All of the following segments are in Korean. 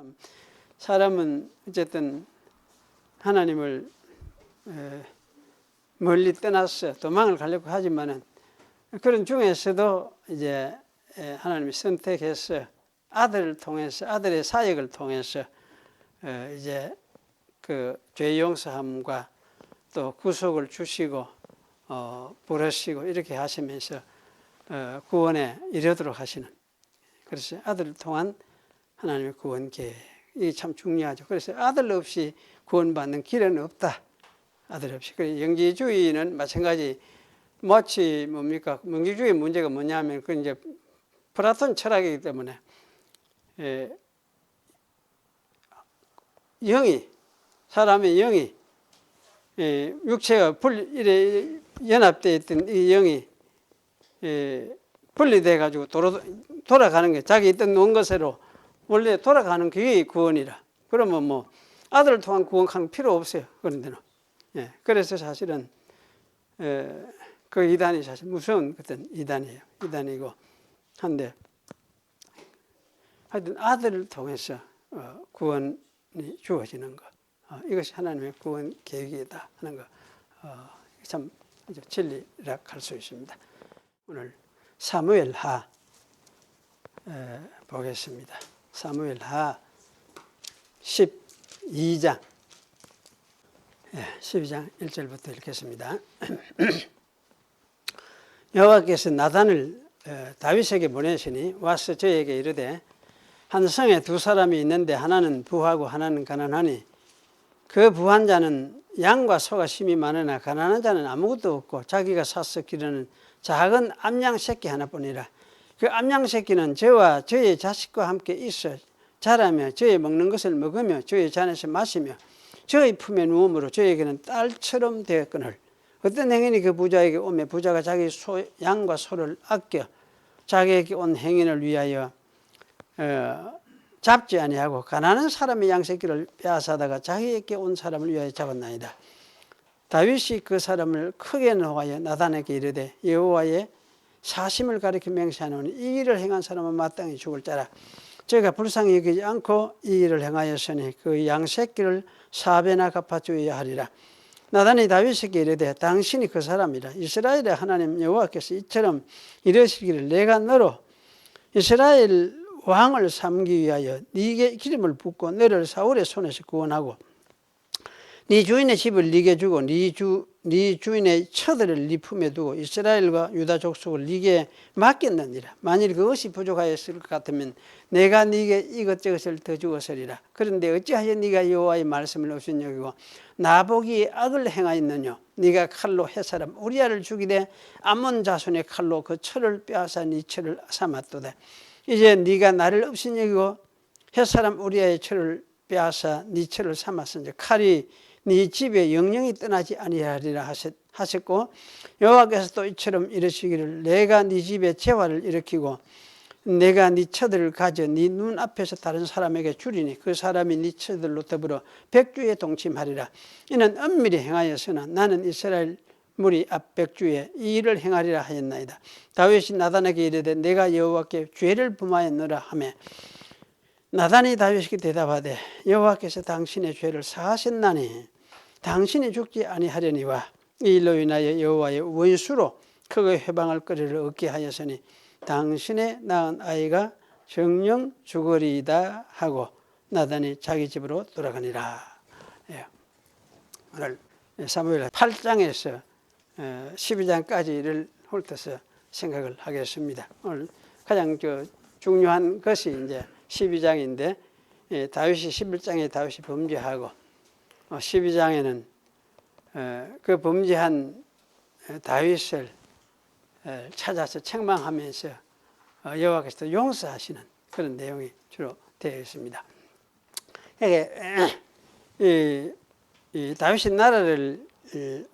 참 사람은 어쨌든 하나님을 멀리 떠나서 도망을 가려고 하지만은 그런 중에서도 이제 하나님이 선택해서 아들을 통해서 아들의 사역을 통해서 이제 그 죄 용서함과 또 구속을 주시고 부르시고 이렇게 하시면서 구원에 이르도록 하시는, 그래서 아들을 통한 하나님의 구원 계획, 이게 참 중요하죠. 그래서 아들 없이 구원받는 길은 없다. 아들 없이. 그래서 영지주의는 마찬가지. 마치 뭡니까? 영지주의 문제가 뭐냐면 그 이제 플라톤 철학이기 때문에 영이, 사람의 영이 육체가 이래 연합되어 있던 이 영이 분리돼 가지고 돌아가는 게, 자기 있던 놓은 것으로 원래 돌아가는 그게 구원이라. 그러면 뭐 아들을 통한 구원하는 필요 없어요. 그런 데는. 그래서 사실은 그 이단이 사실 무서운 어떤 이단이에요. 이단이고 한데, 하여튼 아들을 통해서 구원이 주어지는 것, 이것이 하나님의 구원 계획이다 하는 거, 참 진리라 할 수 있습니다. 오늘 사무엘하 보겠습니다. 사무엘하 12장 12장 1절부터 읽겠습니다. 여호와께서 나단을 다윗에게 보내시니 와서 저에게 이르되, 한 성에 두 사람이 있는데 하나는 부하고 하나는 가난하니 그 부한 자는 양과 소가 심이 많으나 가난한 자는 아무것도 없고 자기가 사서 기르는 작은 암양 새끼 하나뿐이라. 그 암양 새끼는 저와 저의 자식과 함께 있어 자라며 저의 먹는 것을 먹으며 저의 잔에서 마시며 저의 품에 누움으로 저에게는 딸처럼 되었거늘, 어떤 행인이 그 부자에게 오며 부자가 자기 양과 소를 아껴 자기에게 온 행인을 위하여 잡지 아니하고 가난한 사람의 양새끼를 빼앗아다가 자기에게 온 사람을 위하여 잡았나이다. 다윗이 그 사람을 크게 노하여 나단에게 이르되, 여호와의 사심을 가리켜 맹세하노니 이 일을 행한 사람은 마땅히 죽을 자라. 저희가 불쌍히 여기지 않고 이 일을 행하였으니 그 양새끼를 4배나 갚아주어야 하리라. 나단이 다윗에게 이르되, 당신이 그 사람이라. 이스라엘의 하나님 여호와께서 이처럼 이르시기를, 내가 너로 이스라엘 왕을 삼기 위하여 네게 기름을 붓고 너를 사울의 손에서 구원하고 네 주인의 집을 네게 주고 네 주인의 처들을 네 품에 두고 이스라엘과 유다 족속을 네게 맡겼느니라. 만일 그것이 부족하였을 것 같으면 내가 네게 이것저것을 더 주었으리라. 그런데 어찌하여 네가 여호와의 말씀을 없인 여기고 나보기에 악을 행하였느냐. 네가 칼로 햇사람 우리아를 죽이되 암몬 자손의 칼로 그 철을 빼앗아 네 철을 삼았도다. 이제 네가 나를 없인 여기고 햇사람 우리아의 철을 빼앗아 네 철을 삼았으니 칼이 네 집에 영영이 떠나지 아니하리라 하셨고, 여호와께서 또 이처럼 이르시기를, 내가 네 집에 재화를 일으키고 내가 네 처들을 가져 네 눈 앞에서 다른 사람에게 주리니 그 사람이 네 처들로 더불어 백주에 동침하리라. 이는 엄밀히 행하였으나 나는 이스라엘 무리 앞 백주에 이 일을 행하리라 하였나이다. 다윗이 나단에게 이르되, 내가 여호와께 죄를 범하였노라 하며, 나단이 다윗에게 대답하되, 여호와께서 당신의 죄를 사하셨나니 당신이 죽지 아니하려니와 이 일로 인하여 여호와의 원수로 크게 회방할 거리를 얻게 하였으니 당신의 낳은 아이가 정령 죽으리이다 하고 나단이 자기 집으로 돌아가니라. 오늘 사무엘 8장에서 12장까지를 훑어서 생각을 하겠습니다. 오늘 가장 중요한 것이 이제 12장인데, 다윗이 11장에 다윗이 범죄하고 12장에는 그 범죄한 다윗을 찾아서 책망하면서 여호와께서 용서하시는 그런 내용이 주로 되어 있습니다. 이 다윗의 나라를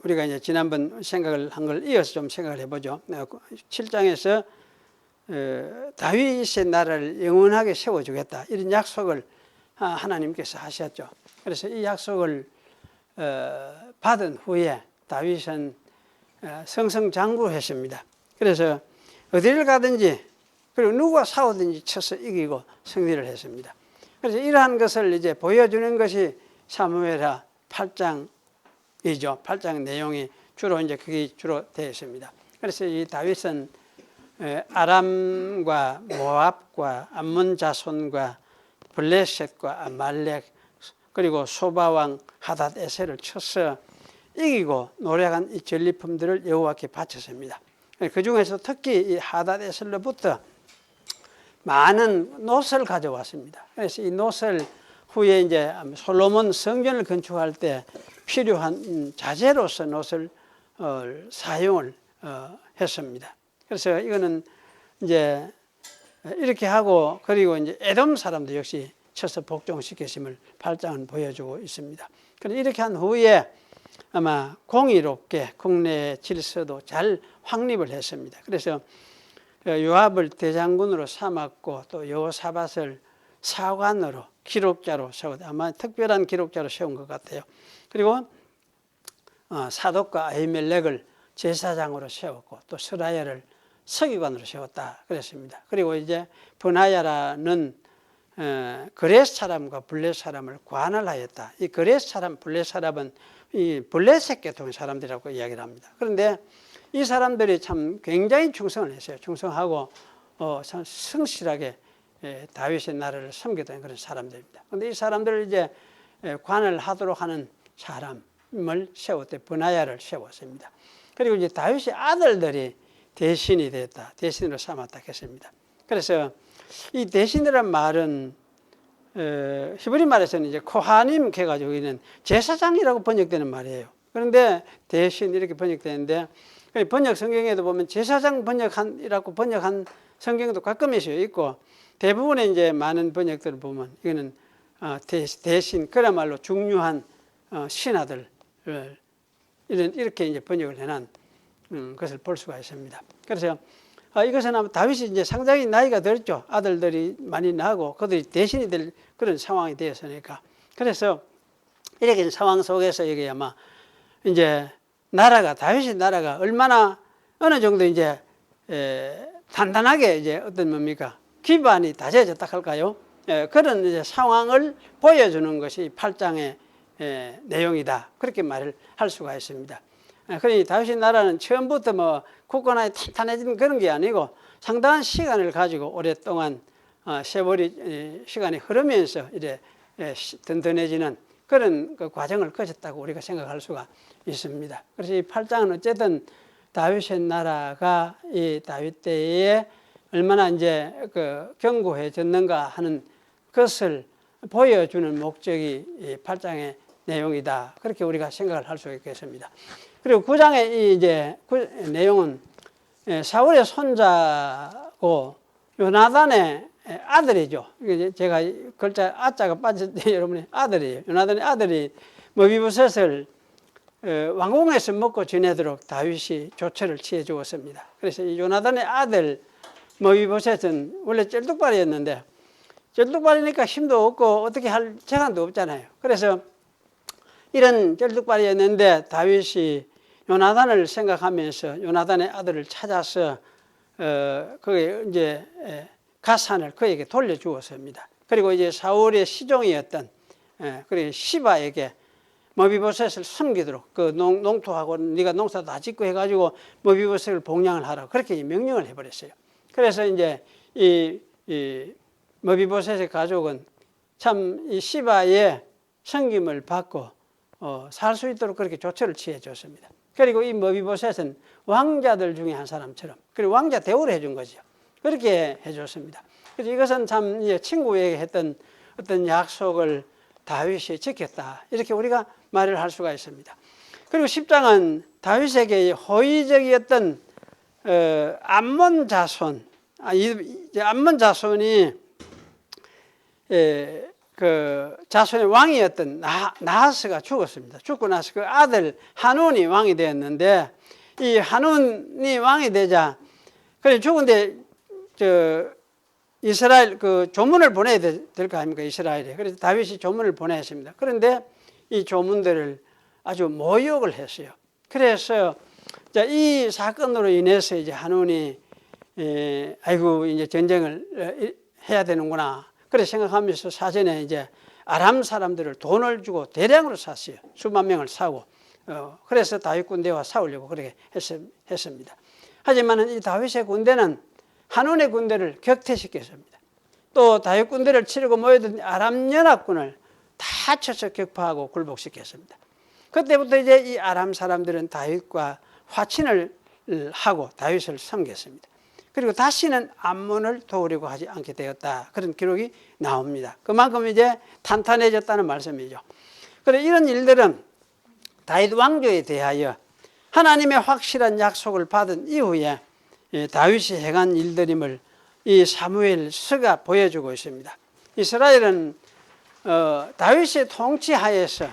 우리가 이제 지난번 생각을 한 걸 이어서 좀 생각을 해보죠. 7장에서 다윗의 나라를 영원하게 세워주겠다, 이런 약속을 하나님께서 하셨죠. 그래서 이 약속을 받은 후에 다윗은 승승장구했습니다. 그래서 어디를 가든지 그리고 누구와 싸우든지 쳐서 이기고 승리를 했습니다. 그래서 이러한 것을 이제 보여주는 것이 사무엘하 8장이죠. 8장 내용이 주로 이제 그게 주로 되어 있습니다. 그래서 이 다윗은 아람과 모압과 암몬 자손과 블레셋과 아말렉 그리고 소바왕 하닷에셀을 쳐서 이기고 노력한 이 전리품들을 여호와께 바쳤습니다. 그 중에서 특히 이 하닷에셀로부터 많은 놋을 가져왔습니다. 그래서 이 놋을 후에 이제 솔로몬 성전을 건축할 때 필요한 자재로서 놋을 사용을 했습니다. 그래서 이거는 이제 이렇게 하고 그리고 이제 에돔 사람도 역시 쳐서 복종시켰음을 8장은 보여주고 있습니다. 그런데 이렇게 한 후에 아마 공의롭게 국내 질서도 잘 확립을 했습니다. 그래서 요압을 대장군으로 삼았고 또 여호사밧을 사관으로 기록자로 세웠다. 아마 특별한 기록자로 세운 것 같아요. 그리고 사독과 아히멜렉을 제사장으로 세웠고 또 스라야를 서기관으로 세웠다 그랬습니다. 그리고 이제 브나야라는 그레스 사람과 블레 사람을 관할하였다. 이 그레스 사람, 블레 사람은 이 블레셋 계통의 사람들이라고 이야기를 합니다. 그런데 이 사람들이 참 굉장히 충성을 했어요. 충성하고 참 성실하게 다윗의 나라를 섬겼던 그런 사람들입니다. 그런데 이 사람들을 이제 관할하도록 하는 사람을 세웠대. 브나야를 세웠습니다. 그리고 이제 다윗의 아들들이 대신이 됐다. 대신으로 삼았다 했습니다. 그래서 이 대신이란 말은 히브리 말에서는 이제 코하님 해가지고 있는 제사장이라고 번역되는 말이에요. 그런데 대신 이렇게 번역되는데 번역 성경에도 보면 제사장 번역한이라고 번역한 성경도 가끔 있고 대부분의 이제 많은 번역들을 보면 이거는 대신 그야말로 중요한 신하들 이렇게 이제 번역을 해놓은 것을 볼 수가 있습니다. 그래서 이것은 아마 다윗이 이제 상당히 나이가 들었죠. 아들들이 많이 나고 그들이 대신이 될 그런 상황이 되었으니까. 그래서 이렇게 상황 속에서 이게 아마 이제 나라가 다윗의 나라가 얼마나 어느 정도 이제 단단하게 이제 어떤 뭡니까 기반이 다져졌다 할까요? 그런 이제 상황을 보여주는 것이 8장의 내용이다. 그렇게 말을 할 수가 있습니다. 그러니 다윗의 나라는 처음부터 뭐 굳건하게 탄탄해진 그런 게 아니고 상당한 시간을 가지고 오랫동안 세월이 시간이 흐르면서 이제 든든해지는 그런 그 과정을 거쳤다고 우리가 생각할 수가 있습니다. 그래서 이 8장은 어쨌든 다윗의 나라가 이 다윗 때에 얼마나 이제 그 견고해졌는가 하는 것을 보여주는 목적이 이 8장의 내용이다. 그렇게 우리가 생각을 할 수 있겠습니다. 그리고 9장의 이 이제 내용은 사울의 손자고 요나단의 아들이죠. 제가 글자 아자가 빠졌는데 여러분의 아들이에요. 요나단의 아들이 머비보셋을 왕궁에서 먹고 지내도록 다윗이 조처를 취해 주었습니다. 그래서 이 요나단의 아들 머비보셋은 원래 쩔뚝발이었는데 쩔뚝발이니까 힘도 없고 어떻게 할 재간도 없잖아요. 그래서 이런 쩔뚝발이었는데 다윗이 요나단을 생각하면서 요나단의 아들을 찾아서 그게 이제 가산을 그에게 돌려주었습니다. 그리고 이제 사울의 시종이었던 그리고 시바에게 머비보셋을 섬기도록 그 농토하고 네가 농사 다 짓고 해가지고 머비보셋을 봉양을 하라고 그렇게 명령을 해버렸어요. 그래서 이제 이 머비보셋의 가족은 참 이 시바의 섬김을 받고 살 수 있도록 그렇게 조처를 취해 줬습니다. 그리고 이 머비보셋은 왕자들 중에 한 사람처럼 그리고 왕자 대우를 해준 거죠. 그렇게 해줬습니다. 그래서 이것은 참 이제 친구에게 했던 어떤 약속을 다윗이 지켰다. 이렇게 우리가 말을 할 수가 있습니다. 그리고 10장은 다윗에게 호의적이었던 암몬 자손, 암몬 자손이 그 자손의 왕이었던 나하스가 죽었습니다. 죽고 나서 그 아들 한운이 왕이 되었는데 이 한운이 왕이 되자 그래 죽은데 이스라엘 그 조문을 보내야 될 거 아닙니까? 이스라엘에. 그래서 다윗이 조문을 보냈습니다. 그런데 이 조문들을 아주 모욕을 했어요. 그래서 이 사건으로 인해서 이제 한운이 아이고 이제 전쟁을 해야 되는구나. 그래서 생각하면서 사전에 이제 아람 사람들을 돈을 주고 대량으로 샀어요. 수만 명을 사고. 그래서 다윗 군대와 싸우려고 그렇게 했습니다. 하지만 이 다윗의 군대는 한온의 군대를 격퇴시켰습니다. 또 다윗 군대를 치려고 모여든 아람 연합군을 다 쳐서 격파하고 굴복시켰습니다. 그때부터 이제 이 아람 사람들은 다윗과 화친을 하고 다윗을 섬겼습니다. 그리고 다시는 암몬을 도우려고 하지 않게 되었다. 그런 기록이 나옵니다. 그만큼 이제 탄탄해졌다는 말씀이죠. 그래 이런 일들은 다윗 왕조에 대하여 하나님의 확실한 약속을 받은 이후에 다윗이 행한 일들임을 이 사무엘서가 보여주고 있습니다. 이스라엘은 다윗의 통치하에서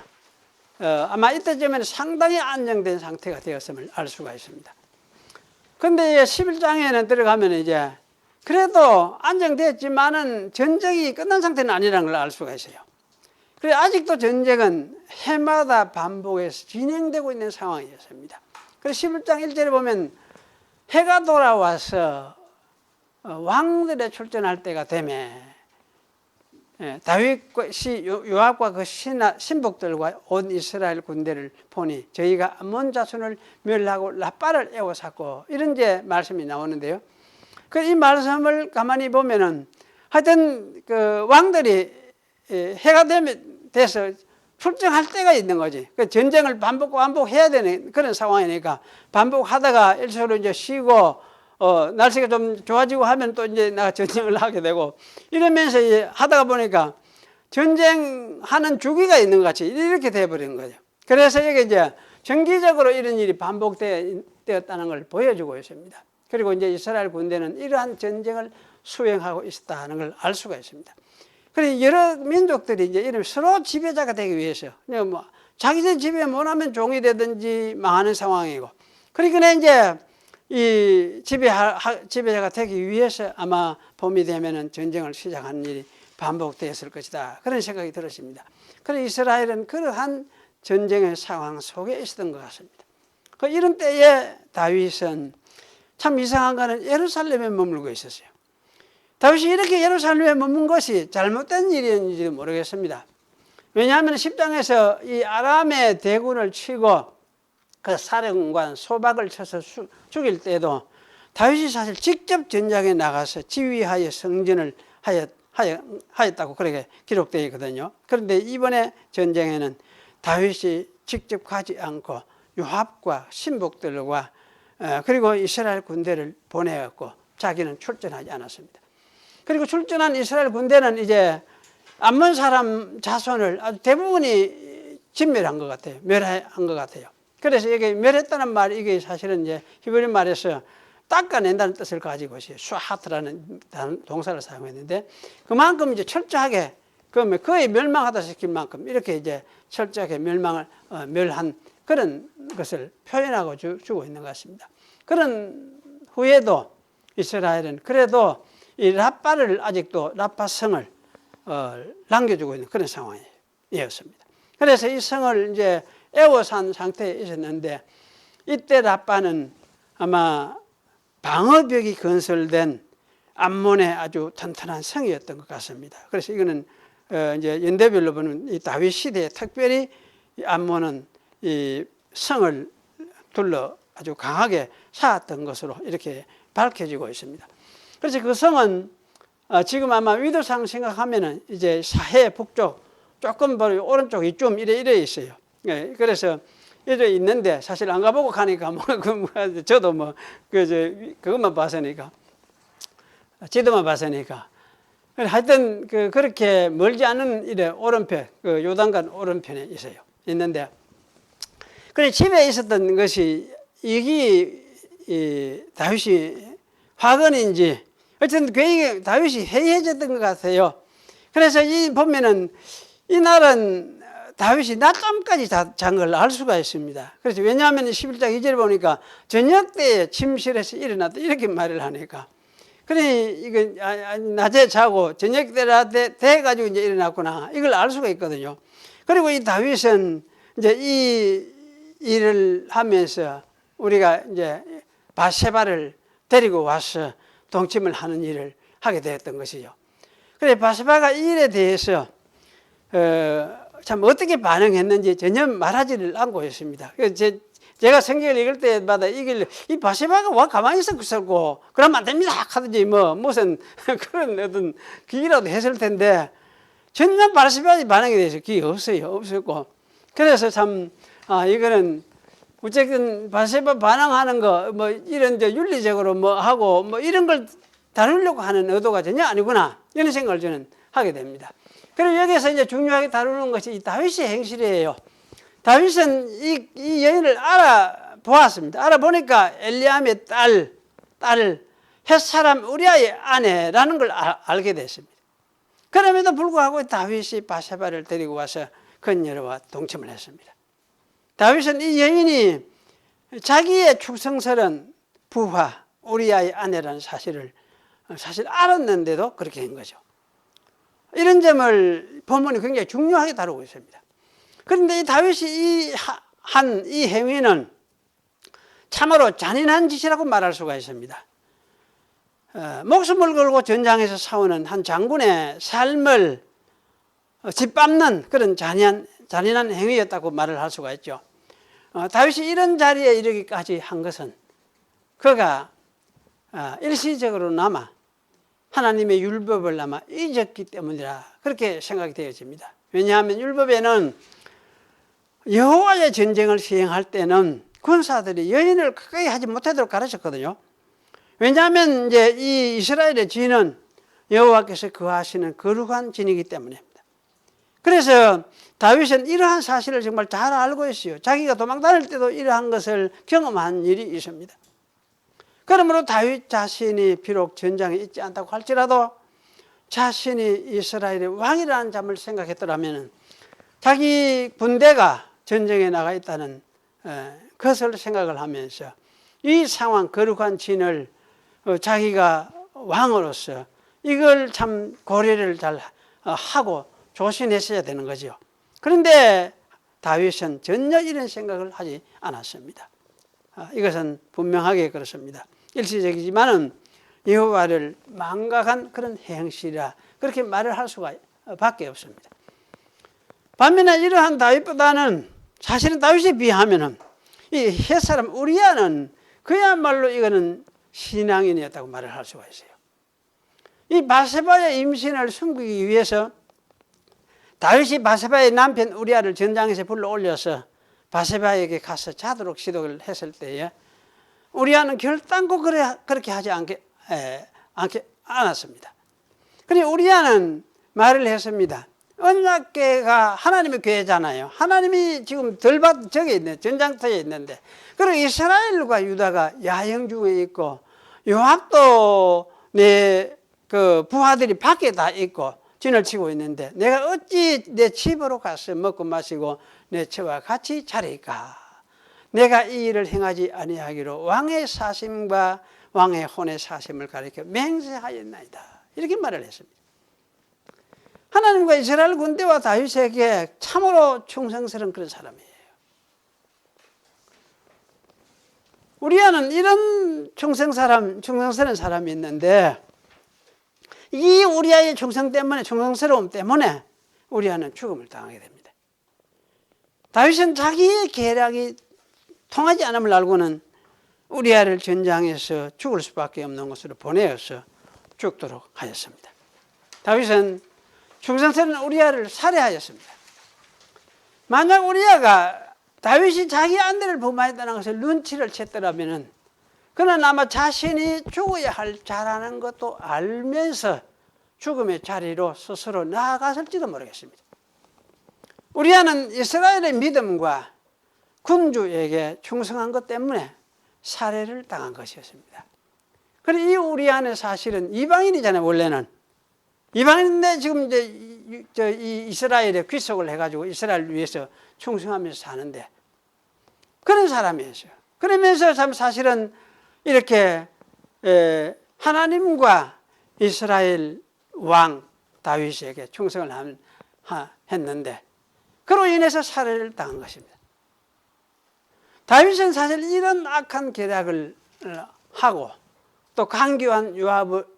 아마 이때쯤에는 상당히 안정된 상태가 되었음을 알 수가 있습니다. 근데 11장에는 들어가면 이제 그래도 안정됐지만은 전쟁이 끝난 상태는 아니라는 걸 알 수가 있어요. 그래 아직도 전쟁은 해마다 반복해서 진행되고 있는 상황이었습니다. 그래서 11장 1절에 보면 해가 돌아와서 왕들의 출전할 때가 되매 다윗이 요압과 그 신복들과 온 이스라엘 군대를 보니 저희가 암몬 자손을 멸하고 라빠를 에워쌌고 이런 이제 말씀이 나오는데요. 그 이 말씀을 가만히 보면은 하여튼 그 왕들이 해가 돼서 출정할 때가 있는 거지. 그 전쟁을 반복해야 되는 그런 상황이니까 반복하다가 일시로 이제 쉬고 날씨가 좀 좋아지고 하면 또 이제 내가 전쟁을 하게 되고 이러면서 이제 하다가 보니까 전쟁하는 주기가 있는 것 같이 이렇게 돼버린 거죠. 그래서 이게 이제 정기적으로 이런 일이 반복되었다는 걸 보여주고 있습니다. 그리고 이제 이스라엘 군대는 이러한 전쟁을 수행하고 있었다는 걸 알 수가 있습니다. 그리고 여러 민족들이 이제 이런 서로 지배자가 되기 위해서 뭐 자기들 지배 못하면 종이 되든지 망하는 상황이고 그러니까 이제 이 지배자가 되기 위해서 아마 봄이 되면은 전쟁을 시작하는 일이 반복되었을 것이다. 그런 생각이 들었습니다. 그래서 이스라엘은 그러한 전쟁의 상황 속에 있었던 것 같습니다. 그 이런 때에 다윗은 참 이상한 거는 예루살렘에 머물고 있었어요. 다윗이 이렇게 예루살렘에 머문 것이 잘못된 일이었는지도 모르겠습니다. 왜냐하면 10장에서 이 아람의 대군을 치고 그 사령관 소박을 쳐서 죽일 때도 다윗이 사실 직접 전장에 나가서 지휘하여 성전을 하였다고 그렇게 기록되어 있거든요. 그런데 이번에 전쟁에는 다윗이 직접 가지 않고 요압과 신복들과 그리고 이스라엘 군대를 보내었고 자기는 출전하지 않았습니다. 그리고 출전한 이스라엘 군대는 이제 암몬 사람 자손을 아주 대부분이 진멸한 것 같아요. 멸한 것 같아요. 그래서 이게 멸했다는 말이 이게 사실은 이제 히브리 말에서 닦아낸다는 뜻을 가지고 있어요. 수하트라는 동사를 사용했는데 그만큼 이제 철저하게 그러면 거의 멸망하다 시킬 만큼 이렇게 이제 철저하게 멸한 그런 것을 표현하고 주고 있는 것 같습니다. 그런 후에도 이스라엘은 그래도 이 라빠를 아직도 라빠성을 남겨주고 있는 그런 상황이었습니다. 그래서 이 성을 이제 에워싼 상태에 있었는데 이때 라빠는 아마 방어벽이 건설된 암몬의 아주 튼튼한 성이었던 것 같습니다. 그래서 이거는 이제 연대별로 보면 이 다윗 시대에 특별히 이 암몬은 이 성을 둘러 아주 강하게 쌓았던 것으로 이렇게 밝혀지고 있습니다. 그래서 그 성은 지금 아마 위도상 생각하면은 이제 사해 북쪽 조금 오른쪽 이쯤 이래 있어요. 예, 그래서 이래 있는데 사실 안 가보고 가니까 저도 그것만 봤으니까 지도만 봤으니까 하여튼 그렇게 멀지 않은 이래 오른편 요단강 오른편에 있어요. 있는데 그래 집에 있었던 것이 이게 다윗이 화근인지 어쨌든 굉장히 다윗이 해이해졌던 것 같아요. 그래서 보면은 이날은 다윗이 낮잠까지 잔 걸 알 수가 있습니다. 그래서 왜냐하면 11장 2절에 보니까 저녁 때에 침실에서 일어났다 이렇게 말을 하니까 그래 이거 낮에 자고 저녁 때라 돼가지고 이제 일어났구나 이걸 알 수가 있거든요. 그리고 이 다윗은 이제 이 일을 하면서 우리가 이제 바세바를 데리고 와서 동침을 하는 일을 하게 되었던 것이죠. 그래 바세바가 이 일에 대해서 참 어떻게 반응했는지 전혀 말하지를 않고 있습니다. 제가 성경을 읽을 때마다 이 바세바가 와 가만히 있었고 그러면 안 됩니다 하든지 뭐 무슨 그런 어떤 기라도 했을 텐데 전혀 바세바의 반응에 대해서 기회 없었고 그래서 참 이거는 어쨌든 바세바 반항하는 거 뭐 이런 윤리적으로 뭐 하고 뭐 이런 걸 다루려고 하는 의도가 전혀 아니구나 이런 생각을 저는 하게 됩니다. 그리고 여기서 이제 중요하게 다루는 것이 이 다윗의 행실이에요. 다윗은 이 여인을 알아보았습니다. 알아보니까 엘리암의 딸 햇사람 우리아의 아내라는 걸 알게 됐습니다. 그럼에도 불구하고 다윗이 바세바를 데리고 와서 그녀와 동침을 했습니다. 다윗은 이 여인이 자기의 충성스러운 부하 우리아의 아내라는 사실을 사실 알았는데도 그렇게 한 거죠. 이런 점을 본문이 굉장히 중요하게 다루고 있습니다. 그런데 이 다윗이 이 행위는 참으로 잔인한 짓이라고 말할 수가 있습니다. 목숨을 걸고 전장에서 싸우는 한 장군의 삶을 짓밟는 그런 잔인한 행위였다고 말을 할 수가 있죠. 다윗이 이런 자리에 이르기까지 한 것은 그가 일시적으로나마 하나님의 율법을 아마 잊었기 때문이라 그렇게 생각이 되어집니다. 왜냐하면 율법에는 여호와의 전쟁을 시행할 때는 군사들이 여인을 가까이 하지 못하도록 가르쳤거든요. 왜냐하면 이제 이 이스라엘의 진은 여호와께서 거하시는 거룩한 진이기 때문입니다. 그래서 다윗은 이러한 사실을 정말 잘 알고 있어요. 자기가 도망 다닐 때도 이러한 것을 경험한 일이 있습니다. 그러므로 다윗 자신이 비록 전장에 있지 않다고 할지라도 자신이 이스라엘의 왕이라는 점을 생각했더라면 자기 군대가 전쟁에 나가 있다는 것을 생각을 하면서 이 상황 거룩한 진을 자기가 왕으로서 이걸 참 고려를 잘 하고 조심했어야 되는 거죠. 그런데 다윗은 전혀 이런 생각을 하지 않았습니다. 이것은 분명하게 그렇습니다. 일시적이지만은 여호와를 망각한 그런 행실이라 그렇게 말을 할 수가 밖에 없습니다. 반면에 이러한 다윗보다는 사실은 다윗에 비하면은 이 햇사람 우리아는 그야말로 이거는 신앙인이었다고 말을 할 수가 있어요. 이 바세바의 임신을 숨기기 위해서 다윗이 바세바의 남편 우리아를 전장에서 불러 올려서 바세바에게 가서 자도록 시도를 했을 때에 우리아는 결단코 그렇게 하지 않았습니다. 그런데 우리아는 말을 했습니다. 언약궤가 하나님의 궤잖아요. 하나님이 지금 저기 있네, 전장터에 있는데, 그리고 이스라엘과 유다가 야영 중에 있고, 요압도 내 그 부하들이 밖에 다 있고 진을 치고 있는데, 내가 어찌 내 집으로 가서 먹고 마시고 내 처와 같이 자리까? 내가 이 일을 행하지 아니하기로 왕의 사심과 왕의 혼의 사심을 가리켜 맹세하였나이다. 이렇게 말을 했습니다. 하나님과 이스라엘 군대와 다윗에게 참으로 충성스러운 그런 사람이에요. 우리아는 이런 충성스러운 사람이 있는데 이 우리아의 충성스러움 때문에 우리아는 죽음을 당하게 됩니다. 다윗은 자기의 계략이 통하지 않음을 알고는 우리아를 전장에서 죽을 수밖에 없는 곳으로 보내어서 죽도록 하였습니다. 다윗은 충성스러운 우리아를 살해하였습니다. 만약 우리아가 다윗이 자기 아내를 범하였다는 것을 눈치를 챘더라면 그는 아마 자신이 죽어야 할 자라는 것도 알면서 죽음의 자리로 스스로 나아갔을지도 모르겠습니다. 우리아는 이스라엘의 믿음과 군주에게 충성한 것 때문에 살해를 당한 것이었습니다. 그런데 이 우리아는 사실은 이방인이잖아요. 원래는 이방인인데 지금 이제 이 이스라엘에 귀속을 해가지고 이스라엘을 위해서 충성하면서 사는데 그런 사람이었어요. 그러면서 참 사실은 이렇게 하나님과 이스라엘 왕 다윗에게 충성을 했는데 그로 인해서 살해를 당한 것입니다. 다윗은 사실 이런 악한 계략을 하고 또 강교한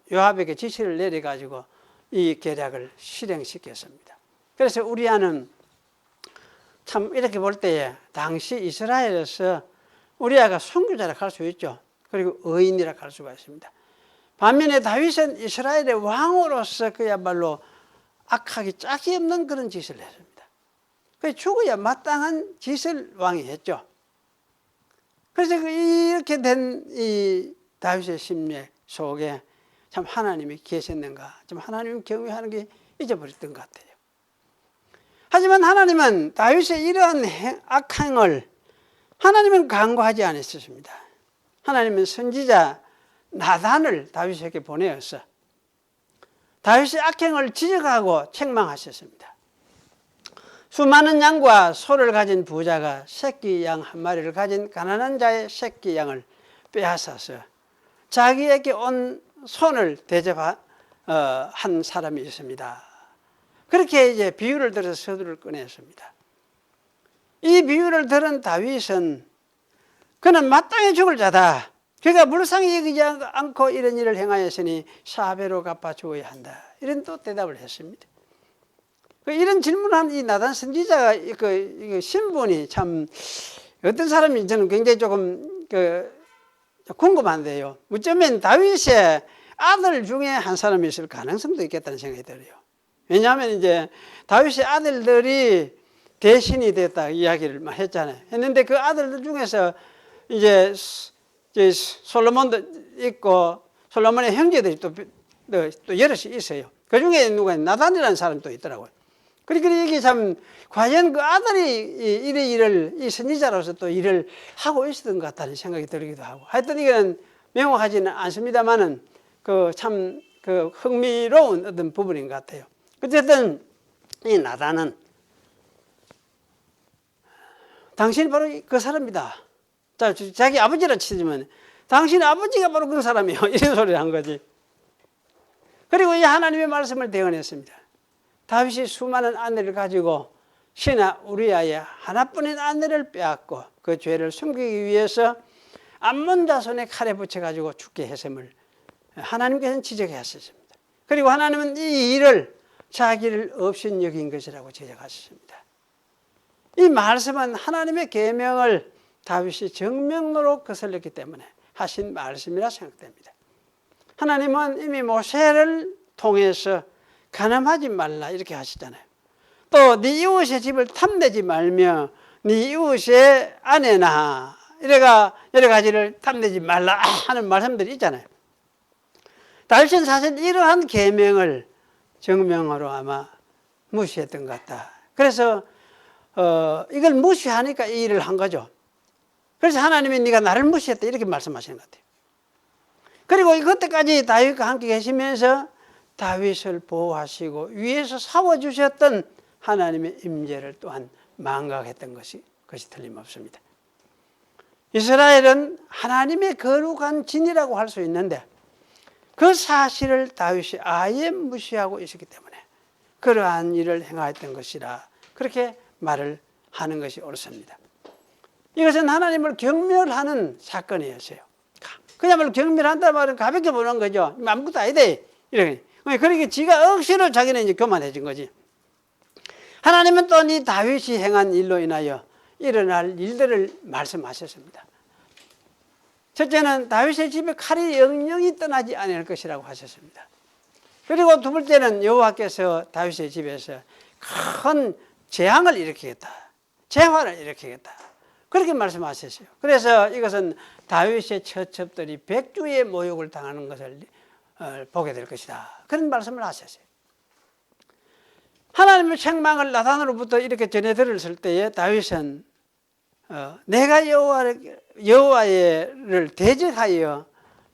요압에게 지시를 내려가지고 이 계략을 실행시켰습니다. 그래서 우리아는 참 이렇게 볼 때에 당시 이스라엘에서 우리아가 선교자라 할 수 있죠. 그리고 의인이라 할 수가 있습니다. 반면에 다윗은 이스라엘의 왕으로서 그야말로 악하기 짝이 없는 그런 짓을 했습니다. 그 죽어야 마땅한 짓을 왕이 했죠. 그래서 이렇게 된 이 다윗의 심리 속에 참 하나님이 계셨는가, 좀 하나님 경외하는 게 잊어버렸던 것 같아요. 하지만 하나님은 다윗의 이러한 악행을 하나님은 간과하지 않으셨습니다. 하나님은 선지자 나단을 다윗에게 보내어서 다윗의 악행을 지적하고 책망하셨습니다. 수많은 양과 소를 가진 부자가 새끼 양 한 마리를 가진 가난한 자의 새끼 양을 빼앗아서 자기에게 온 손을 대접한 사람이 있습니다. 그렇게 이제 비유를 들어서 서두를 꺼냈습니다. 이 비유를 들은 다윗은 그는 마땅히 죽을 자다. 그가 물상히 여기지 않고 이런 일을 행하였으니 4배로 갚아 주어야 한다. 이런 또 대답을 했습니다. 이런 질문한 이 나단 선지자가 그 신분이 참 어떤 사람이 저는 굉장히 조금 궁금한데요. 어쩌면 다윗의 아들 중에 한 사람이 있을 가능성도 있겠다는 생각이 들어요. 왜냐하면 이제 다윗의 아들들이 대신이 됐다 이야기를 했잖아요. 했는데 그 아들들 중에서 이제 솔로몬도 있고 솔로몬의 형제들이 또 여럿이 있어요. 그 중에 누가 나단이라는 사람이 또 있더라고요. 그러니까 이게 참 과연 그 아들이 이 일을 이 선지자로서 또 일을 하고 있었던 것 같다는 생각이 들기도 하고 하여튼 이건 명확하지는 않습니다만은 참 흥미로운 어떤 부분인 것 같아요. 어쨌든 이 나단은 당신이 바로 그 사람이다. 자기 아버지라 치지만 당신의 아버지가 바로 그 사람이요. 이런 소리를 한 거지. 그리고 이 하나님의 말씀을 대언했습니다. 다윗이 수많은 아내를 가지고 신하 우리아의 하나뿐인 아내를 빼앗고 그 죄를 숨기기 위해서 암몬 자손의 칼에 붙여가지고 죽게 했음을 하나님께서는 지적하셨습니다. 그리고 하나님은 이 일을 자기를 없인 여긴 것이라고 지적하셨습니다. 이 말씀은 하나님의 계명을 다윗이 정면으로 거슬렸기 때문에 하신 말씀이라 생각됩니다. 하나님은 이미 모세를 통해서 간음하지 말라 이렇게 하시잖아요. 또 네 이웃의 집을 탐내지 말며 네 이웃의 아내나 여러 가지를 탐내지 말라 하는 말씀들이 있잖아요. 다윗은 사실 이러한 계명을 정명으로 아마 무시했던 것 같다. 그래서 이걸 무시하니까 이 일을 한 거죠. 그래서 하나님이 네가 나를 무시했다 이렇게 말씀하시는 것 같아요. 그리고 그때까지 다윗과 함께 계시면서 다윗을 보호하시고 위에서 사워주셨던 하나님의 임재를 또한 망각했던 것이 틀림없습니다. 이스라엘은 하나님의 거룩한 진이라고 할 수 있는데 그 사실을 다윗이 아예 무시하고 있었기 때문에 그러한 일을 행하였던 것이라 그렇게 말을 하는 것이 옳습니다. 이것은 하나님을 경멸하는 사건이었어요. 그야말로 경멸한다는 말은 가볍게 보는 거죠. 아무것도 아니다. 이렇게. 그러니까 지가 억지로 자기는 이제 교만해진 거지. 하나님은 또 이 다윗이 행한 일로 인하여 일어날 일들을 말씀하셨습니다. 첫째는 다윗의 집에 칼이 영영이 떠나지 않을 것이라고 하셨습니다. 그리고 두 번째는 여호와께서 다윗의 집에서 큰 재앙을 일으키겠다. 재화를 일으키겠다. 그렇게 말씀하셨어요. 그래서 이것은 다윗의 처첩들이 백주의 모욕을 당하는 것을 보게 될 것이다. 그런 말씀을 하셨어요. 하나님의 책망을 나단으로부터 이렇게 전해 들었을 때에 다윗은 내가 여호와를 대적하여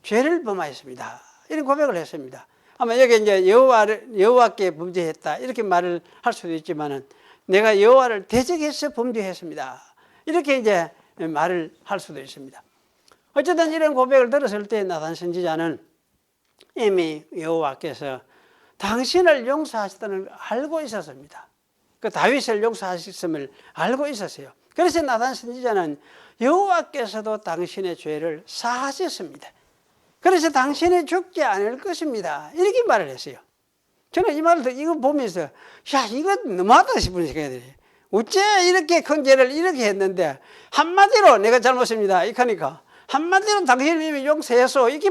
죄를 범하였습니다. 이런 고백을 했습니다. 아마 여기 이제 여호와께 범죄했다 이렇게 말을 할 수도 있지만은 내가 여호와를 대적해서 범죄했습니다. 이렇게 이제 말을 할 수도 있습니다. 어쨌든 이런 고백을 들었을 때 나단 선지자는 이미 여호와께서 당신을 용서하셨다는 걸 알고 있었습니다. 그 다윗을 용서하셨음을 알고 있었어요. 그래서 나단 선지자는 여호와께서도 당신의 죄를 사하셨습니다. 그래서 당신이 죽지 않을 것입니다. 이렇게 말을 했어요. 저는 이 말을 이거 보면서 야 이거 너무하다 싶은 생각이 들어요. 어째 이렇게 큰 죄를 이렇게 했는데 한마디로 내가 잘못입니다 이렇게 하니까 한마디로 당신이 용서해서 이렇게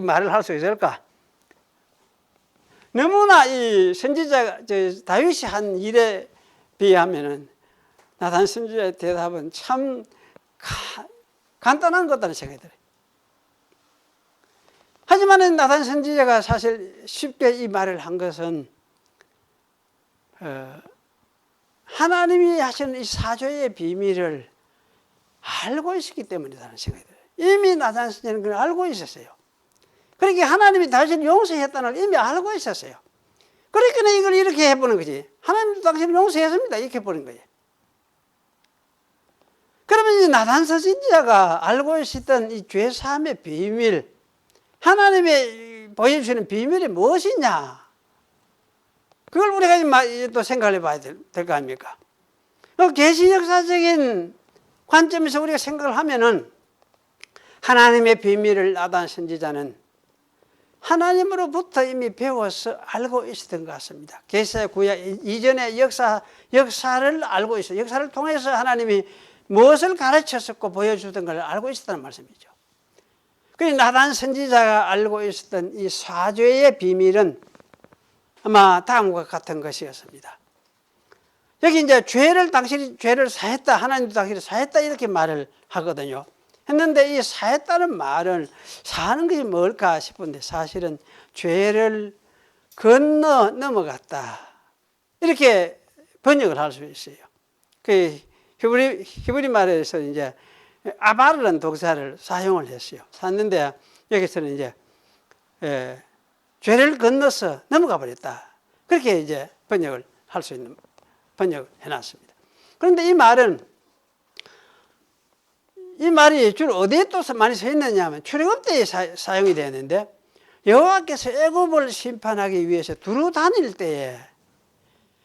말을 할 수 있을까? 너무나 이 선지자 다윗이 한 일에 비하면은 나단 선지자의 대답은 참 간단한 것다는 생각이 들어요. 하지만 나단 선지자가 사실 쉽게 이 말을 한 것은 하나님이 하시는 이 사죄의 비밀을 알고 있었기 때문이라는 생각이 들어요. 이미 나단 선지자는 그걸 알고 있었어요. 그러니까 하나님이 다윗을 용서했다는 걸 이미 알고 있었어요. 그러니까 이걸 이렇게 해보는 거지. 하나님도 당신을 용서했습니다. 이렇게 해보는 거예요. 그러면 이 나단 선지자가 알고 있었던 이 죄사함의 비밀, 하나님의 보여주시는 비밀이 무엇이냐? 그걸 우리가 또 생각을 해봐야 될 거 아닙니까? 계시 역사적인 관점에서 우리가 생각을 하면은 하나님의 비밀을 나단 선지자는 하나님으로부터 이미 배워서 알고 있었던 것 같습니다. 계시의 구약 이전의 역사를 알고 있어요. 역사를 통해서 하나님이 무엇을 가르쳤었고 보여주던 걸 알고 있었다는 말씀이죠. 그래서 나단 선지자가 알고 있었던 이 사죄의 비밀은 아마 다음과 같은 것이었습니다. 여기 이제 당신이 죄를 사했다, 하나님도 당신이 사했다 이렇게 말을 하거든요. 했는데 이 사했다는 말은 사는 것이 뭘까 싶은데 사실은 죄를 넘어갔다 이렇게 번역을 할 수 있어요. 그 히브리 말에서 이제 아바르라는 동사를 사용을 했어요. 샀는데 여기서는 이제 죄를 건너서 넘어가 버렸다. 그렇게 이제 번역을 할 수 있는 번역을 해놨습니다. 그런데 이 말이 주로 어디에 또 많이 서 있느냐 하면 출애굽 때에 사용이 되었는데 여호와께서 애굽을 심판하기 위해서 두루 다닐 때에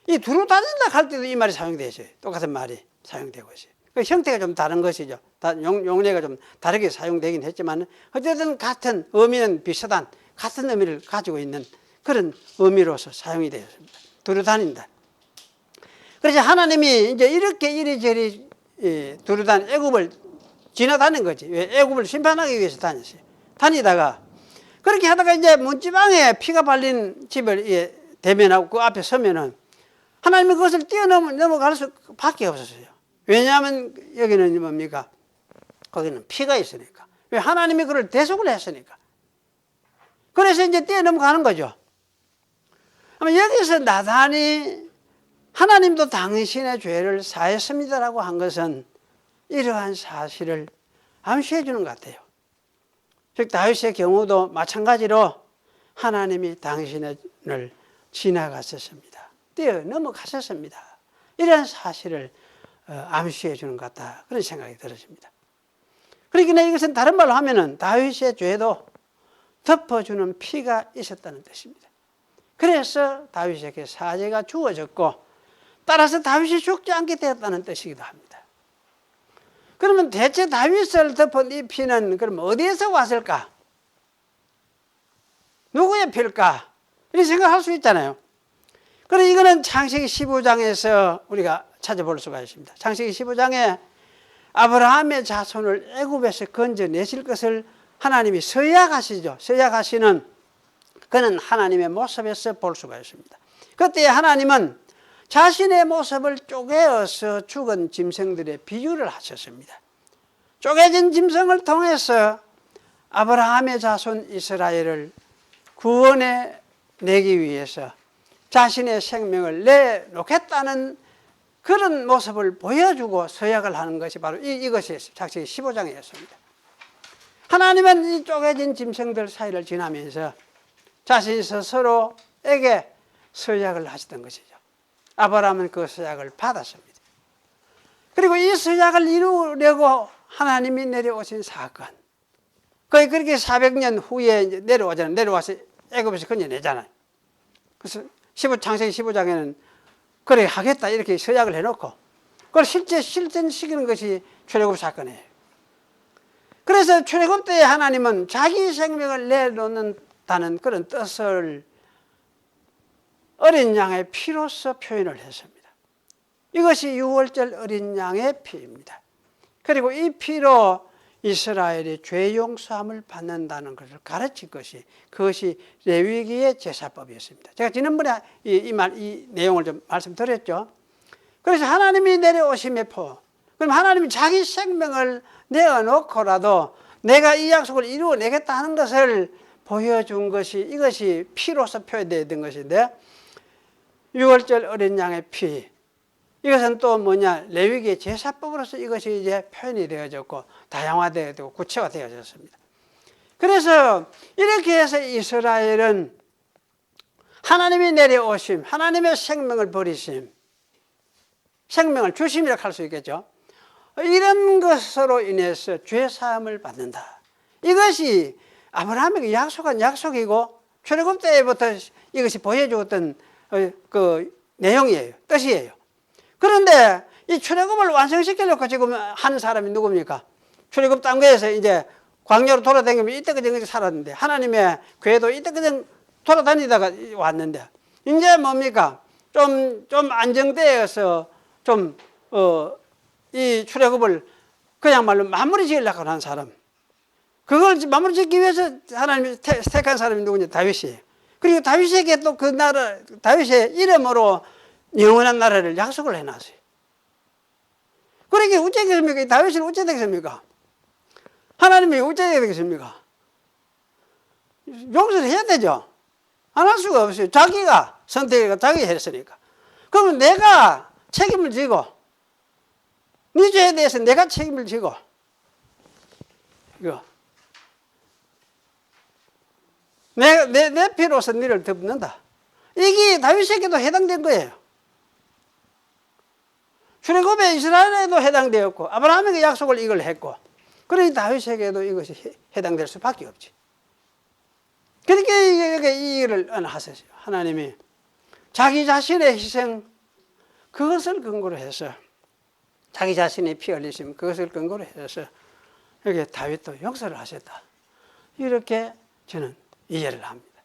이 두루 다닌다 할 때도 이 말이 사용되어 있어요. 똑같은 말이 사용되고 있어요. 그 형태가 좀 다른 것이죠. 용례가 좀 다르게 사용되긴 했지만 어쨌든 같은 의미는 비슷한 같은 의미를 가지고 있는 그런 의미로서 사용이 되었습니다. 두루 다닌다. 그래서 하나님이 이제 이렇게 이리저리 두루 다닌 애굽을 지나다닌 거지. 왜? 애굽을 심판하기 위해서 다녔어요. 다니다가 그렇게 하다가 이제 문지방에 피가 발린 집을 대면하고 그 앞에 서면은 하나님이 그것을 넘어갈 수밖에 없었어요. 왜냐하면 여기는 뭡니까? 거기는 피가 있으니까. 왜? 하나님이 그걸 대속을 했으니까. 그래서 이제 넘어가는 거죠. 여기서 나단이 하나님도 당신의 죄를 사했습니다라고 한 것은 이러한 사실을 암시해 주는 것 같아요. 즉 다윗의 경우도 마찬가지로 하나님이 당신을 지나갔었습니다. 넘어갔었습니다. 이런 사실을 암시해 주는 것 같다. 그런 생각이 들었습니다. 그러니까 이것은 다른 말로 하면은 다윗의 죄도 덮어주는 피가 있었다는 뜻입니다. 그래서 다윗에게 사죄가 주어졌고 따라서 다윗이 죽지 않게 되었다는 뜻이기도 합니다. 그러면 대체 다윗을 덮은 이 피는 그럼 어디에서 왔을까? 누구의 피일까? 이런 생각할 수 있잖아요. 그래서 이거는 창세기 15장에서 우리가 찾아볼 수가 있습니다. 창세기 15장에 아브라함의 자손을 애굽에서 건져내실 것을 하나님이 서약하시죠. 서약하시는 그는 하나님의 모습에서 볼 수가 있습니다. 그때 하나님은 자신의 모습을 쪼개어서 죽은 짐승들의 비유를 하셨습니다. 쪼개진 짐승을 통해서 아브라함의 자손 이스라엘을 구원해 내기 위해서 자신의 생명을 내놓겠다는 그런 모습을 보여주고 서약을 하는 것이 바로 이것이 창세기 15장이었습니다. 하나님은 이 쪼개진 짐승들 사이를 지나면서 자신 스스로에게 서약을 하시던 것이죠. 아브라함은 그 서약을 받았습니다. 그리고 이 서약을 이루려고 하나님이 내려오신 사건, 거의 그렇게 400년 후에 내려오잖아요. 내려와서 애굽에서 건져내잖아요. 그래서 창세기 15장에는 그래 하겠다 이렇게 서약을 해놓고 그걸 실천시키는 것이 출애굽 사건이에요. 그래서 출애굽 때 하나님은 자기 생명을 내놓는다는 그런 뜻을 어린 양의 피로서 표현을 했습니다. 이것이 유월절 어린 양의 피입니다. 그리고 이 피로 이스라엘이 죄 용서함을 받는다는 것을 가르친 것이, 그것이 레위기의 제사법이었습니다. 제가 지난번에 이 내용을 좀 말씀드렸죠. 그래서 하나님이 내려오심의 표, 그럼 하나님이 자기 생명을 내어놓고라도 내가 이 약속을 이루어내겠다 하는 것을 보여준 것이, 이것이 피로서 표현되어 것인데, 유월절 어린 양의 피, 이것은 또 뭐냐, 레위기의 제사법으로서 이것이 이제 표현이 되어졌고 다양화되고 구체화되어졌습니다. 그래서 이렇게 해서 이스라엘은 하나님이 내려오심, 하나님의 생명을 버리심, 생명을 주심이라고 할 수 있겠죠. 이런 것으로 인해서 죄사함을 받는다. 이것이 아브라함에게 약속한 약속이고 출애굽 때부터 이것이 보여주었던 그 내용이에요. 뜻이에요. 그런데 이 출애굽을 완성시키려고 지금 한 사람이 누굽니까? 출애굽 단계에서 이제 광야로 돌아다니면 이때까지 살았는데, 하나님의 궤도 이때까지 돌아다니다가 왔는데, 이제 뭡니까? 좀 안정되어서 이 출애굽을 그야말로 마무리 지으려고 하는 사람, 그걸 마무리 짓기 위해서 하나님이 택한 사람이 누구냐? 다윗이에요. 그리고 다윗에게 또 그 나라, 다윗의 이름으로 영원한 나라를 약속을 해놨어요. 그러니까 어째 되겠습니까? 다윗이 어째 되겠습니까? 하나님이 어째 되겠습니까? 용서를 해야 되죠. 안 할 수가 없어요. 자기가 선택해서 자기가 했으니까. 그러면 내가 책임을 지고, 네 죄에 대해서 내가 책임을 지고, 이거 내 피로서 너를 덮는다. 이게 다윗에게도 해당된 거예요. 출애굽에 이스라엘에도 해당되었고 아브라함에게 약속을 이걸 했고, 그러니 다윗에게도 이것이 해당될 수밖에 없지. 그러니까 이 일을 하셨어요. 하나님이 자기 자신의 희생, 그것을 근거로 해서, 자기 자신의 피 흘리심, 그것을 근거로 해서 여기 다윗도 용서를 하셨다. 이렇게 저는 이해를 합니다.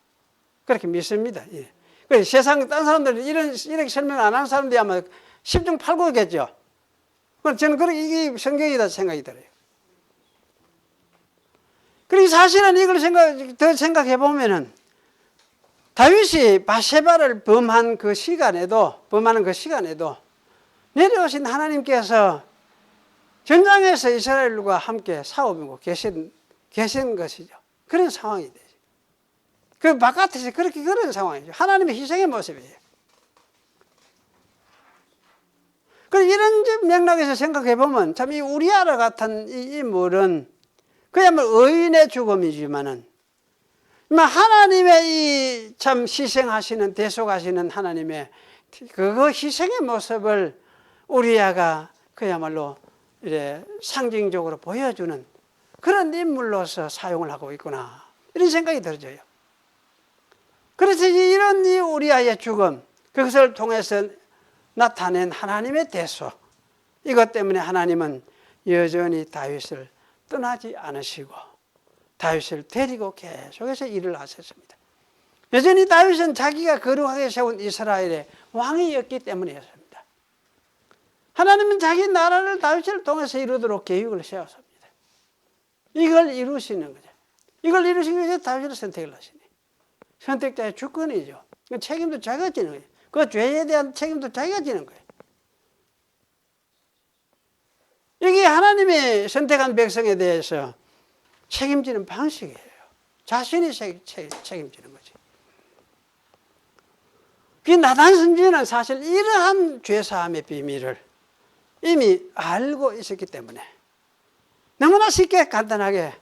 그렇게 믿습니다. 예. 그래서 세상 딴 사람들은 이렇게 설명 안 하는 사람들이 아마 10중 8구겠죠. 저는 그렇게 이게 성경이다 생각이 들어요. 그리고 사실은 이걸 더 생각해 보면은, 다윗이 바세바를 범하는 그 시간에도 내려오신 하나님께서 전장에서 이스라엘과 함께 싸우고 계신 것이죠. 그런 상황이 되죠. 그 바깥에서 그런 상황이죠. 하나님의 희생의 모습이에요. 이런 맥락에서 생각해 보면 참 이 우리아라 같은 이 인물은 그야말로 의인의 죽음이지만은, 하나님의 이 참 희생하시는, 대속하시는 하나님의 그 희생의 모습을 우리아가 그야말로 이래 상징적으로 보여주는 그런 인물로서 사용을 하고 있구나, 이런 생각이 들어져요. 그래서 이런 이 우리아의 죽음, 그것을 통해서 나타낸 하나님의 대속, 이것 때문에 하나님은 여전히 다윗을 떠나지 않으시고 다윗을 데리고 계속해서 일을 하셨습니다. 여전히 다윗은 자기가 거룩하게 세운 이스라엘의 왕이었기 때문이었습니다. 하나님은 자기 나라를 다윗을 통해서 이루도록 계획을 세웠습니다. 이걸 이루시는 거죠. 이걸 이루시기 위해서 다윗을 선택을 하시니, 선택자의 주권이죠. 책임도 자기가 지는 거예요. 그 죄에 대한 책임도 자기가 지는 거예요. 이게 하나님이 선택한 백성에 대해서 책임지는 방식이에요. 자신이 책임지는 거지. 그 나단 선지자는 사실 이러한 죄사함의 비밀을 이미 알고 있었기 때문에 너무나 쉽게 간단하게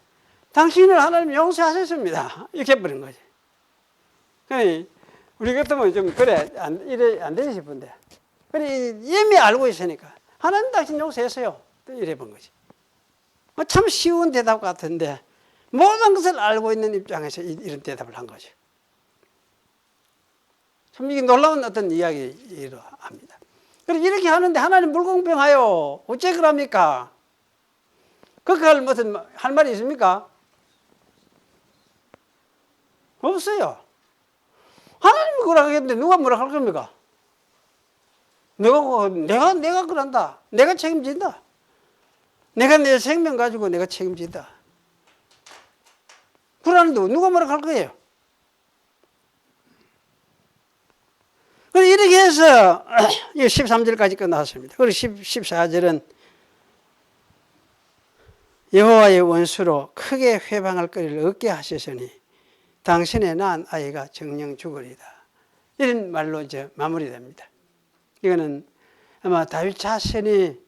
당신을 하나님 용서하셨습니다, 이렇게 해버린 거지. 그러니 우리 같으면 좀 그래 안 되지 싶은데, 그래 이미 알고 있으니까 하나님 당신 용서했어요, 이래 본 거지. 참 쉬운 대답 같은데 모든 것을 알고 있는 입장에서 이런 대답을 한 거죠. 참 이게 놀라운 어떤 이야기로 합니다. 그래서 이렇게 하는데 하나님 불공평하여 어째 그럽니까? 그렇게 무슨 할 말이 있습니까? 없어요. 하나님이 그러라 하겠는데 누가 뭐라 할 겁니까? 내가 그런다. 내가 책임진다. 내가 내 생명 가지고 내가 책임진다. 그러는데 누가 뭐라 할 거예요? 이렇게 해서 13절까지 끝났습니다. 그리고 14절은 여호와의 원수로 크게 회방할 거리를 얻게 하셨으니 당신의 낳은 아이가 정녕 죽으리다. 이런 말로 이제 마무리됩니다. 이거는 아마 다윗 자신이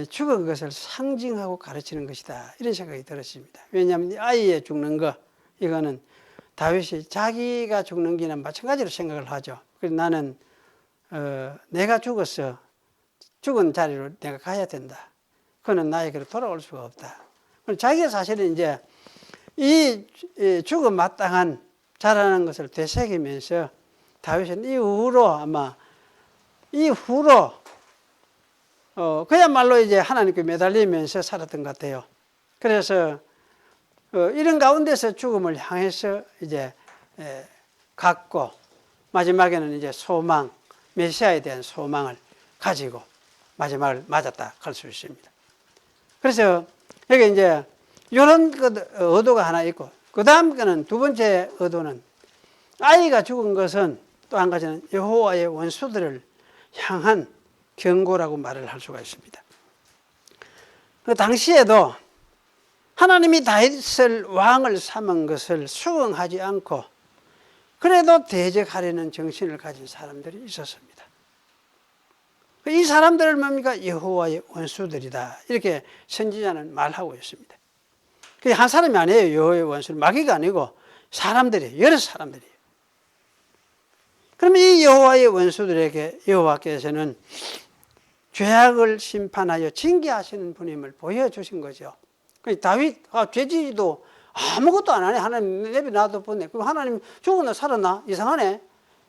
죽은 것을 상징하고 가르치는 것이다. 이런 생각이 들었습니다. 왜냐하면 아이의 죽는 거, 이거는 다윗이 자기가 죽는 거나 마찬가지로 생각을 하죠. 그래서 나는 내가 죽었어. 죽은 자리로 내가 가야 된다. 그는 나에게로 돌아올 수가 없다. 자기가 사실은 이제 이 죽음 마땅한 자라는 것을 되새기면서 다윗은 이후로 그야말로 이제 하나님께 매달리면서 살았던 것 같아요. 그래서 이런 가운데서 죽음을 향해서 이제 갖고 마지막에는 이제 소망, 메시아에 대한 소망을 가지고 마지막을 맞았다 할 수 있습니다. 그래서 여기 이제 이런 의도가 하나 있고, 그 다음 거는 두 번째 의도는 아이가 죽은 것은 또 한 가지는 여호와의 원수들을 향한 경고라고 말을 할 수가 있습니다. 그 당시에도 하나님이 다윗을 왕을 삼은 것을 수긍하지 않고 그래도 대적하려는 정신을 가진 사람들이 있었습니다. 이 사람들을 뭡니까? 여호와의 원수들이다. 이렇게 선지자는 말하고 있습니다. 그게 한 사람이 아니에요. 여호와의 원수는 마귀가 아니고 사람들이에요. 여러 사람들이에요. 그러면 이 여호와의 원수들에게 여호와께서는 죄악을 심판하여 징계하시는 분임을 보여주신 거죠. 다윗 죄지도 아무것도 안 하네. 하나님 내비 놔둬 보내. 그럼 하나님 죽었나 살았나? 이상하네.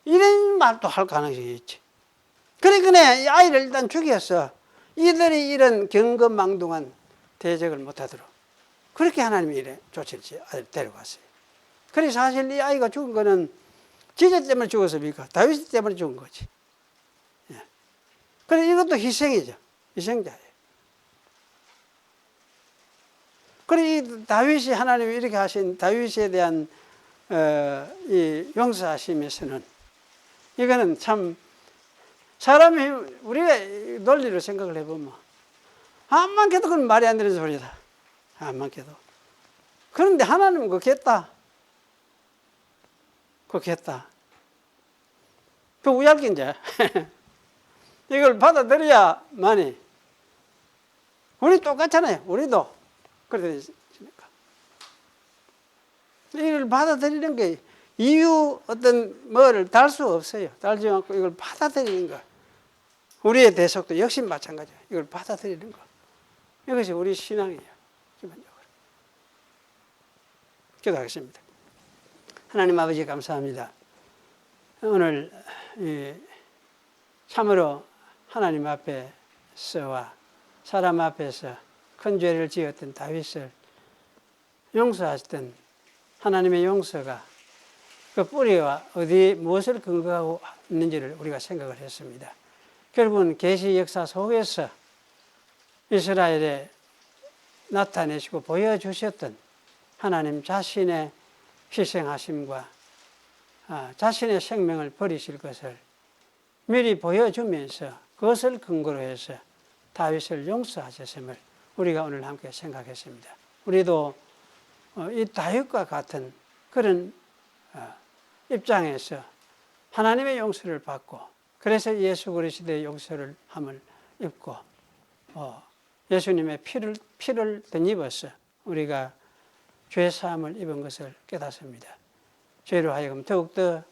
이런 말도 할 가능성이 있지. 그러니까 이 아이를 일단 죽였어. 이들이 이런 경거망동한 대적을 못하도록. 그렇게 하나님이 이래 조치를 아이를 데려갔어요. 그래서 사실 이 아이가 죽은 거는 지제 때문에 죽었습니까? 다윗 때문에 죽은 거지. 예. 그래 이것도 희생이죠. 희생자예요. 그래 이 다윗이 하나님이 이렇게 하신 다윗에 대한 이 용서하심에서는 이거는 참 사람이 우리가 논리로 생각을 해보면 암만 캐도 그건 말이 안 되는 소리다. 암만 캐도. 그런데 하나님은 그렇겠다. 그렇겠다. 그 우얇게 이제 이걸 받아들여야만이 우리 똑같잖아요. 우리도 그러니까 이걸 받아들이는 게 이유 어떤 뭐를 달 수 없어요. 달지 않고 이걸 받아들이는 거. 우리의 대속도 역시 마찬가지예요. 이걸 받아들이는 거. 이것이 우리 신앙이에요. 기본적으로. 기도하겠습니다. 하나님 아버지 감사합니다. 오늘 참으로 하나님 앞에서와 사람 앞에서 큰 죄를 지었던 다윗을 용서하셨던 하나님의 용서가 그 뿌리와 무엇을 근거하고 있는지를 우리가 생각을 했습니다. 결국은 계시 역사 속에서 이스라엘에 나타내시고 보여주셨던 하나님 자신의 희생하심과 자신의 생명을 버리실 것을 미리 보여주면서 그것을 근거로 해서 다윗을 용서하셨음을 우리가 오늘 함께 생각했습니다. 우리도 이 다윗과 같은 그런 입장에서 하나님의 용서를 받고 그래서 예수 그리스도의 용서를 함을 입고 예수님의 피를 덧입어서 우리가 죄사함을 입은 것을 깨닫습니다. 죄로 하여금 더욱더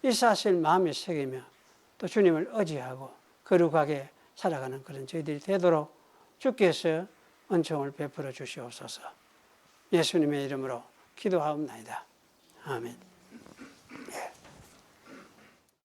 이 사실 마음에 새기며 또 주님을 의지하고 거룩하게 살아가는 그런 저희들이 되도록 주께서 은총을 베풀어 주시옵소서. 예수님의 이름으로 기도하옵나이다. 아멘.